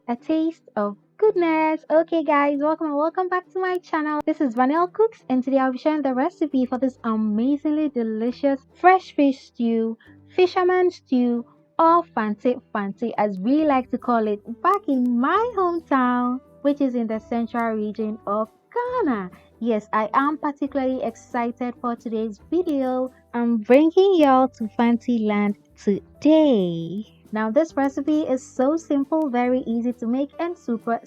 a taste of goodness. Okay guys, welcome and welcome back to my channel. This is Vanilla Cooks and today I'll be sharing the recipe for this amazingly delicious fresh fish stew, fisherman's stew, or fante as we like to call it back in my hometown, which is in the central region of Ghana. Yes, I am particularly excited for today's video. I'm bringing y'all to Fancy Land today. Now this recipe is so simple, very easy to make and super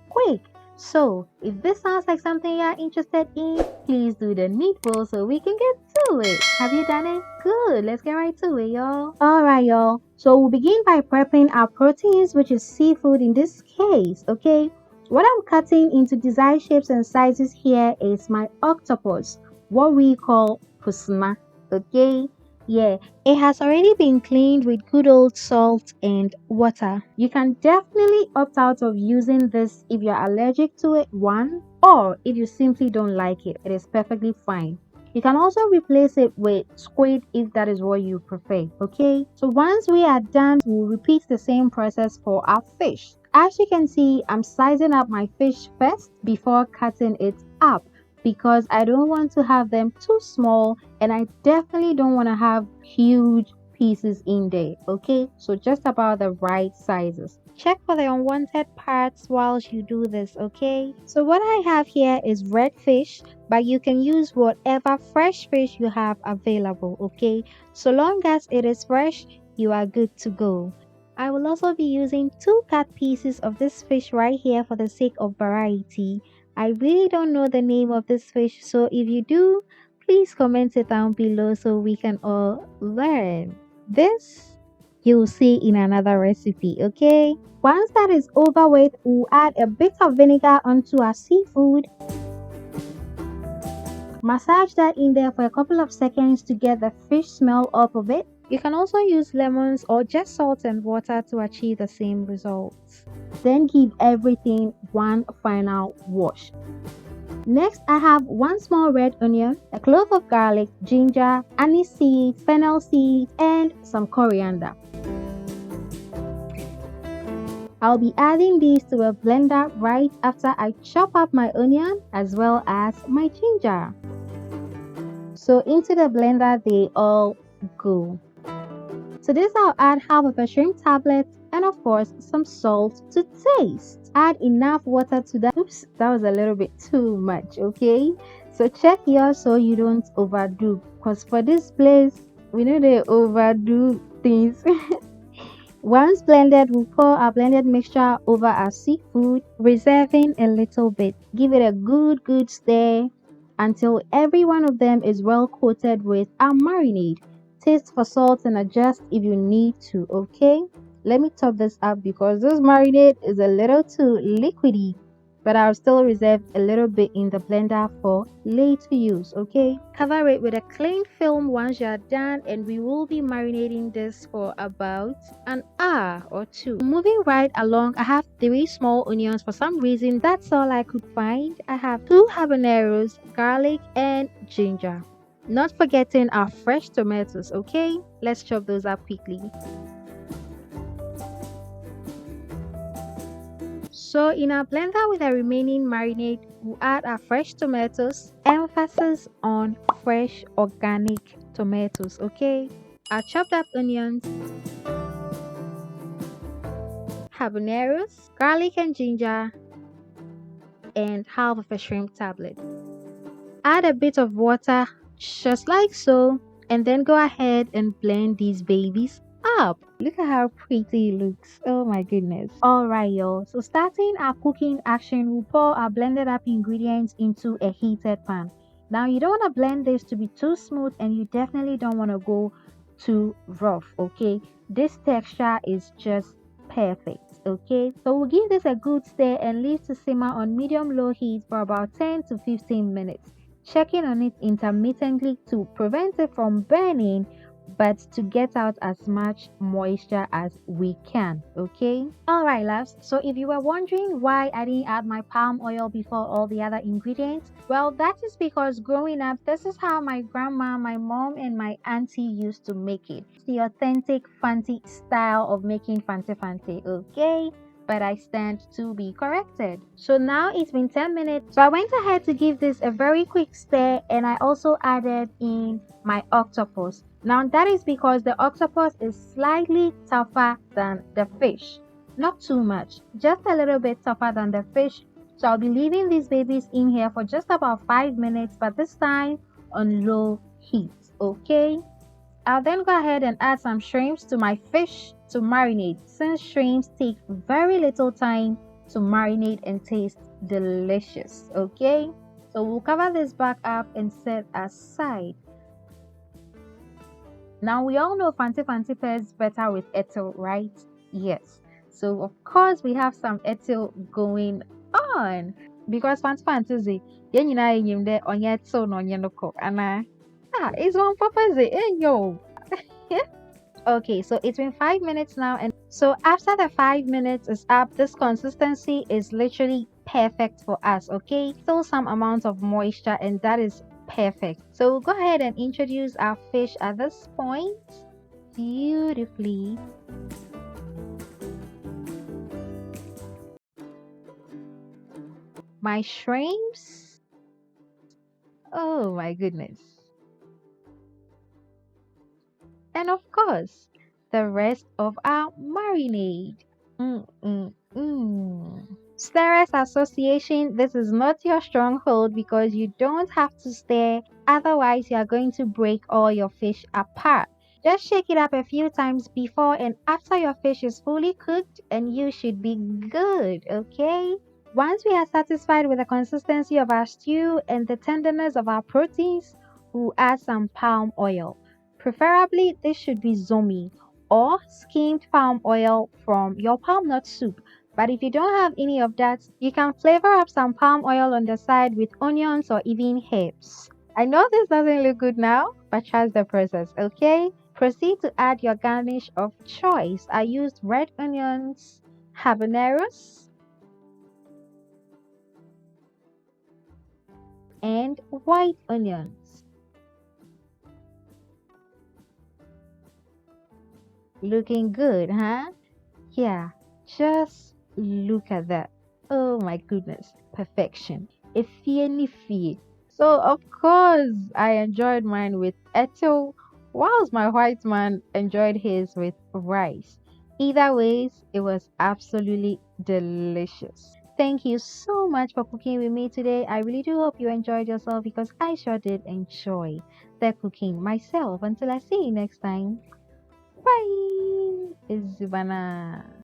quick. So if this sounds like something you're interested in, please do the needful so we can get to it. Have you done it? Good. Let's get right to it, y'all. Alright, y'all. So we'll begin by prepping our proteins, which is seafood in this case, okay? What I'm cutting into desired shapes and sizes here is my octopus, what we call pusma, okay? Yeah, it has already been cleaned with good old salt and water. You can definitely opt out of using this if you're allergic to it, one, or if you simply don't like it. It is perfectly fine. You can also replace it with squid if that is what you prefer, okay? So once we are done, we'll repeat the same process for our fish. As you can see, I'm sizing up my fish first before cutting it up because I don't want to have them too small and I definitely don't want to have huge pieces in there, okay? So just about the right sizes. Check for the unwanted parts whilst you do this, okay? So what I have here is red fish, but you can use whatever fresh fish you have available, okay? So long as it is fresh, you are good to go. I will also be using 2 cut pieces of this fish right here for the sake of variety. I really don't know the name of this fish, so if you do, please comment it down below so we can all learn. This you'll see in another recipe, okay? Once that is over with, we'll add a bit of vinegar onto our seafood. Massage that in there for a couple of seconds to get the fish smell off of it. You can also use lemons or just salt and water to achieve the same results. Then give everything one final wash. Next, I have 1 small red onion, a clove of garlic, ginger, aniseed, fennel seeds, and some coriander. I'll be adding these to a blender right after I chop up my onion as well as my ginger. So into the blender they all go. To this I'll add half of a shrimp tablet and of course some salt to taste. Add enough water to that. Oops, that was a little bit too much, okay? So check here so you don't overdo, because for this place we know they overdo things. Once blended, we'll pour our blended mixture over our seafood, reserving a little bit. Give it a good stir until every one of them is well coated with our marinade. Taste for salt and adjust if you need to, okay? Let me top this up because this marinade is a little too liquidy, but I'll still reserve a little bit in the blender for later use, okay? Cover it with a cling film once you're done and we will be marinating this for about an hour or 2. Moving right along, I have 3 small onions. For some reason, that's all I could find. I have 2 habaneros, garlic, and ginger. Not forgetting our fresh tomatoes, okay? Let's chop those up quickly. So in our blender with the remaining marinade, we'll add our fresh tomatoes. Emphasis on fresh organic tomatoes, okay? Our chopped up onions, habaneros, garlic and ginger, and half of a shrimp tablet. Add a bit of water, just like so, and then go ahead and blend these babies up. Look at how pretty it looks. Oh my goodness. Alright y'all, so starting our cooking action, we'll pour our blended up ingredients into a heated pan. Now you don't want to blend this to be too smooth and you definitely don't want to go too rough, okay? This texture is just perfect, okay? So we'll give this a good stir and leave to simmer on medium-low heat for about 10 to 15 minutes. Checking on it intermittently to prevent it from burning, but to get out as much moisture as we can, okay? Alright loves, so if you were wondering why I didn't add my palm oil before all the other ingredients, well, that is because growing up, this is how my grandma, my mom, and my auntie used to make it. It's the authentic Fante style of making fante, okay? but I stand to be corrected. So now it's been 10 minutes. So I went ahead to give this a very quick stir, and I also added in my octopus. Now that is because the octopus is slightly tougher than the fish. Not too much, just a little bit tougher than the fish. So I'll be leaving these babies in here for just about 5 minutes, but this time on low heat, okay? I'll then go ahead and add some shrimps to my fish to marinate, since shrimps take very little time to marinate and taste delicious, okay? So we'll cover this back up and set aside. Now we all know fantefante pairs better with ethyl, right? Yes. So of course we have some ethyl going on because fantefante is then you know you there on yet so no ko ana it's on purpose yo. Okay, so it's been 5 minutes now, and so after the 5 minutes is up, this consistency is literally perfect for us. Okay, still some amount of moisture, and that is perfect. So we'll go ahead and introduce our fish at this point beautifully. My shrimps, oh my goodness, and of course the rest of our marinade. Stirrers Association, this is not your stronghold because you don't have to stir, otherwise, you are going to break all your fish apart. Just shake it up a few times before and after your fish is fully cooked, and you should be good, okay? Once we are satisfied with the consistency of our stew and the tenderness of our proteins, we'll add some palm oil. Preferably, this should be zomi or skimmed palm oil from your palm nut soup. But if you don't have any of that, you can flavor up some palm oil on the side with onions or even herbs. I know this doesn't look good now, but trust the process, okay? Proceed to add your garnish of choice. I used red onions, habaneros, and white onions. Looking good, huh? Yeah, just look at that. Oh my goodness, perfection. Ifie. So of course I enjoyed mine with ethyl, whilst my white man enjoyed his with rice. Either ways, it was absolutely delicious. Thank you so much for cooking with me today. I really do hope you enjoyed yourself because I sure did enjoy the cooking myself. Until I see you next time. Bye. It's Zubana.